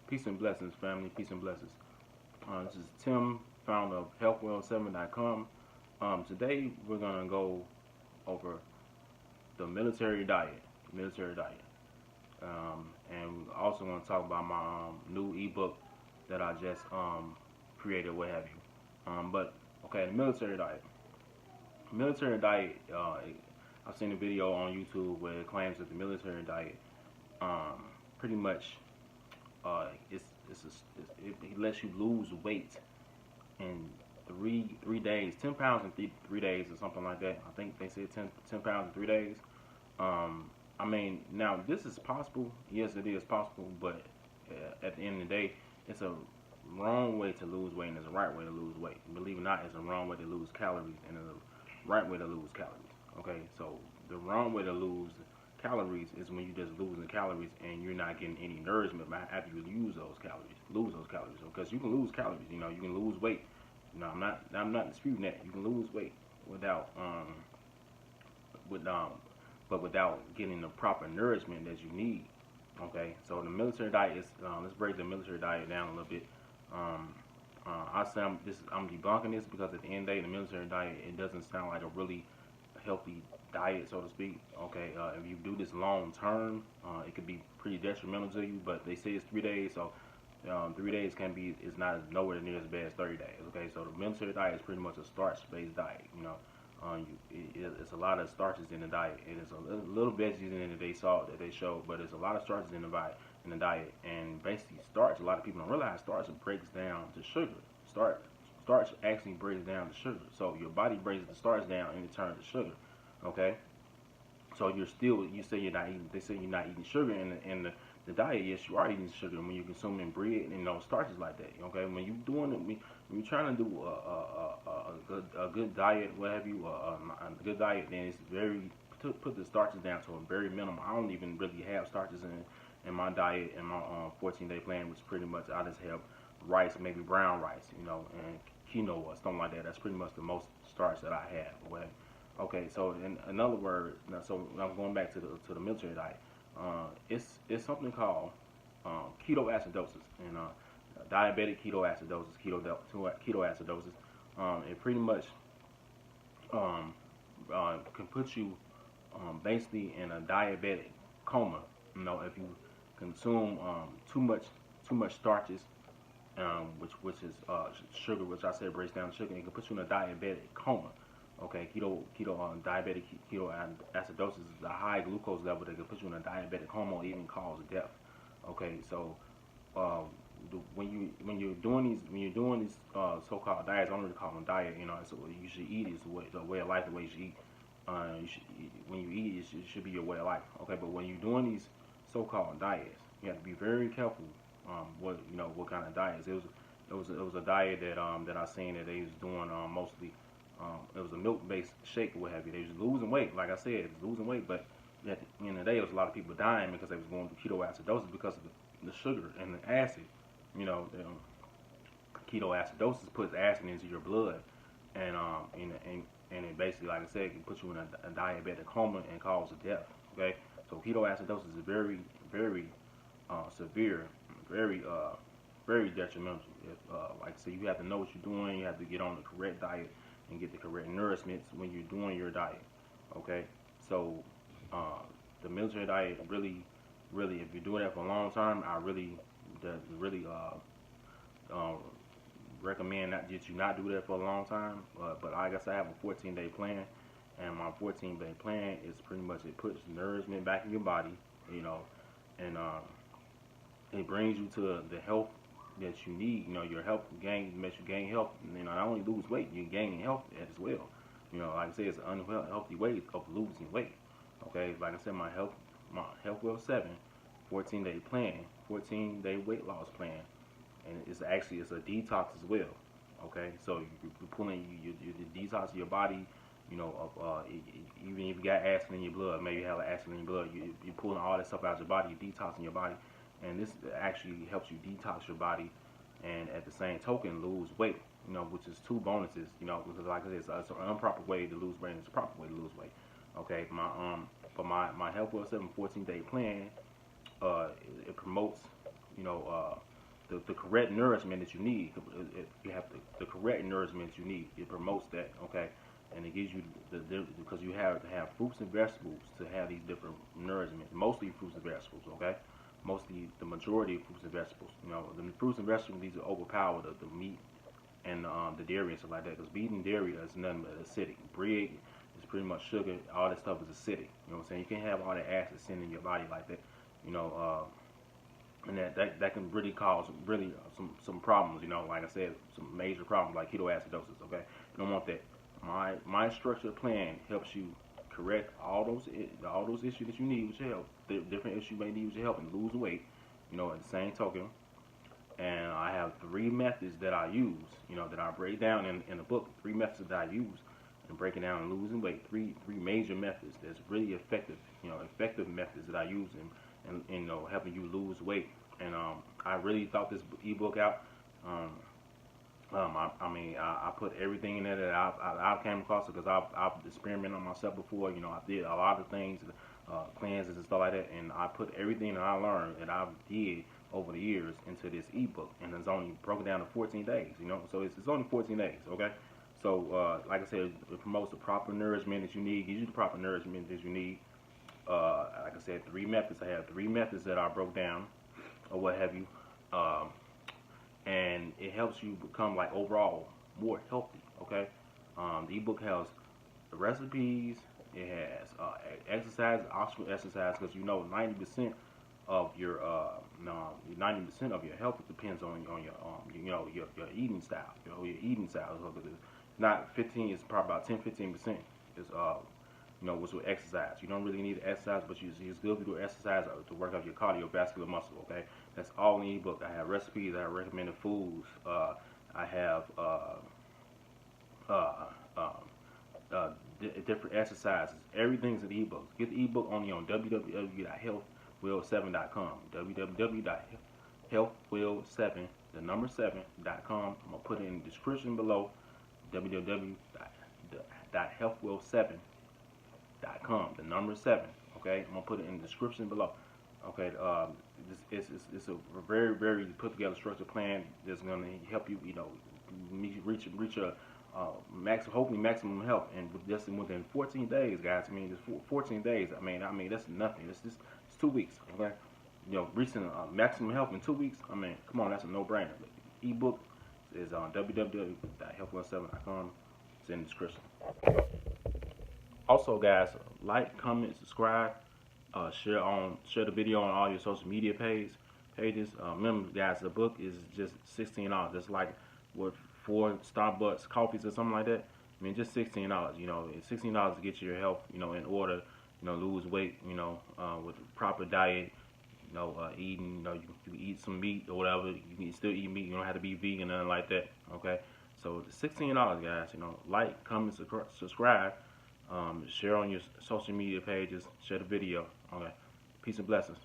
Peace and blessings, family. Peace and blessings. This is Tim, founder of HW7.com. Today we're gonna go over the military diet. Military diet, and we're also gonna talk about my new ebook that I just created, what have you. But okay, the military diet. Military diet. I've seen a video on YouTube where it claims that the military diet pretty much it lets you lose weight in three days, 10 pounds in 3 days or something like that. I think they said 10 pounds in 3 days. I mean, now this is possible. Yes, it is possible, but at the end of the day, it's a wrong way to lose weight and it's a right way to lose weight. Believe it or not, it's a wrong way to lose calories and a right way to lose calories. Okay, so the wrong way to lose calories is when you just losing calories and you're not getting any nourishment after you lose those calories. Because you can lose calories, you know, you can lose weight. You know, I'm not disputing that. You can lose weight without but without getting the proper nourishment that you need. Okay, so the military diet is let's break the military diet down a little bit. I say I'm debunking this because at the end of the day, the military diet, it doesn't sound like a really healthy diet, so to speak. Okay, if you do this long term, it could be pretty detrimental to you. But they say it's 3 days, so 3 days is not nowhere near as bad as 30 days. Okay, so the military diet is pretty much a starch-based diet. You know, it's a lot of starches in the diet. It is a little veggies in it that they saw that they showed, but it's a lot of starches in the diet. And basically, starch. A lot of people don't realize starch breaks down to sugar. Starch actually breaks down to sugar. So your body breaks the starch down and it turns to sugar. Okay. So you say you're not eating. They say you're not eating sugar in the diet. Yes, you are eating sugar when you're consuming bread and those starches like that. Okay. When you're doing it, when you're trying to do a good diet, what have you, a good diet, then it's very put the starches down to a very minimum. I don't even really have starches in my diet in my 14-day plan, which pretty much I just have rice, maybe brown rice, you know, and quinoa or something like that. That's pretty much the most starch that I have. Okay, so in other words, so I'm going back to the military diet. It's something called ketoacidosis and diabetic ketoacidosis. It pretty much can put you basically in a diabetic coma. You know, if you consume too much starches, which is sugar, which I said breaks down sugar, it can put you in a diabetic coma. Okay, diabetic ketoacidosis is a high glucose level that can put you in a diabetic coma or even cause death. Okay, so when you're doing these so-called diets, I don't really call them diet. You know, it's what you should eat. Is the way of life, the way you should eat. When you eat, it should be your way of life. Okay, but when you're doing these so-called diets, you have to be very careful. What kind of diets? It was a diet that I seen that they was doing mostly. It was a milk-based shake or what have you. They was losing weight, like I said, losing weight. But at the end of the day, there was a lot of people dying because they was going through ketoacidosis because of the sugar and the acid. You know, ketoacidosis puts acid into your blood, and it basically, like I said, can put you in a diabetic coma and cause death. Okay, so ketoacidosis is very, very severe, very detrimental. Like I said, you have to know what you're doing. You have to get on the correct diet and get the correct nourishments when you're doing your diet. Okay, so the military diet really, if you're doing that for a long time, I really recommend that you not do that for a long time. But I guess I have a 14-day plan, and my 14-day plan is pretty much it puts nourishment back in your body, you know, and it brings you to the health that you need. You know, your health makes you gain health. You know, not only lose weight, you gain health as well. You know, like I said, it's an unhealthy way of losing weight. Okay, like I said, my HW7 14-day plan, 14-day weight loss plan, and it's a detox as well. Okay, so you're pulling you detox your body. You know, even if you got acid in your blood, maybe you have acid in your blood, you're pulling all that stuff out of your body, you're detoxing your body. And this actually helps you detox your body and at the same token lose weight, you know, which is two bonuses, you know, because like I said, it's an improper way to lose weight and it's a proper way to lose weight. Okay, my HW7 14-day plan, it promotes, you know, the correct nourishment that you need. You have the correct nourishment you need. It promotes that, okay, and it gives you because you have to have fruits and vegetables to have these different nourishments. Mostly fruits and vegetables, okay. Mostly the majority of fruits and vegetables. You know, the fruits and vegetables, these are overpower the meat and the dairy and stuff like that. Because meat and dairy is nothing but acidic. Bread is pretty much sugar. All that stuff is acidic. You know what I'm saying? You can't have all that acid sitting in your body like that. You know, and that can really cause some problems. You know, like I said, some major problems like ketoacidosis. Okay, you don't want that. My structured plan helps you correct all those issues that you need with your health. The different issues you may need with your health and lose weight. You know, at the same token. And I have 3 methods that I use, you know, that I break down in the book. 3 methods that I use in breaking down and losing weight. Three major methods that's really effective, you know, effective methods that I use in you know, helping you lose weight. And I really thought this ebook out. I mean, I put everything in there that I came across because I've experimented on myself before. You know, I did a lot of things, cleanses and stuff like that, and I put everything that I learned that I did over the years into this ebook, and it's only broken down to 14 days. You know, so it's only 14 days. Okay, so like I said, it promotes the proper nourishment that you need, gives you the proper nourishment that you need. Like I said, 3 methods. I have 3 methods that I broke down, or what have you. And it helps you become like overall more healthy. Okay, the ebook has the recipes. It has exercise, optional exercise, because you know 90% of your 90% of your health depends on your you know your eating style. You know, your eating style. Not 15. It's probably about 10-15% is you know, what's with exercise. You don't really need to exercise, but it's good to do exercise to work out your cardiovascular muscle, okay? That's all in the ebook. I have recipes, I have recommended foods, I have different exercises. Everything's in the ebook. Get the ebook only on www.healthwill7.com. www.healthwill7.com. I'm going to put it in the description below. www.healthwill7.com, the number 7. Okay, I'm gonna put it in the description below. Okay, it's a very, very put together structured plan that's gonna help you, you know, reach a hopefully maximum health, and just within 14 days, guys. I mean, just 14 days. I mean that's nothing. It's 2 weeks. Okay, you know, reaching maximum health in 2 weeks. I mean, come on, that's a no-brainer. The ebook is on www.healthwill7.com. It's in the description. Also, guys, like, comment, subscribe, share the video on all your social media pages. Remember, guys, the book is just $16. Just like what 4 Starbucks coffees or something like that. I mean, just $16. You know, it's $16 to get your health, you know, in order. You know, lose weight. You know, with the proper diet. You know, eating. You know, you can eat some meat or whatever. You can still eat meat. You don't have to be vegan, nothing like that. Okay. So $16, guys. You know, like, comment, subscribe. Share on your social media pages, share the video. Okay. Peace and blessings.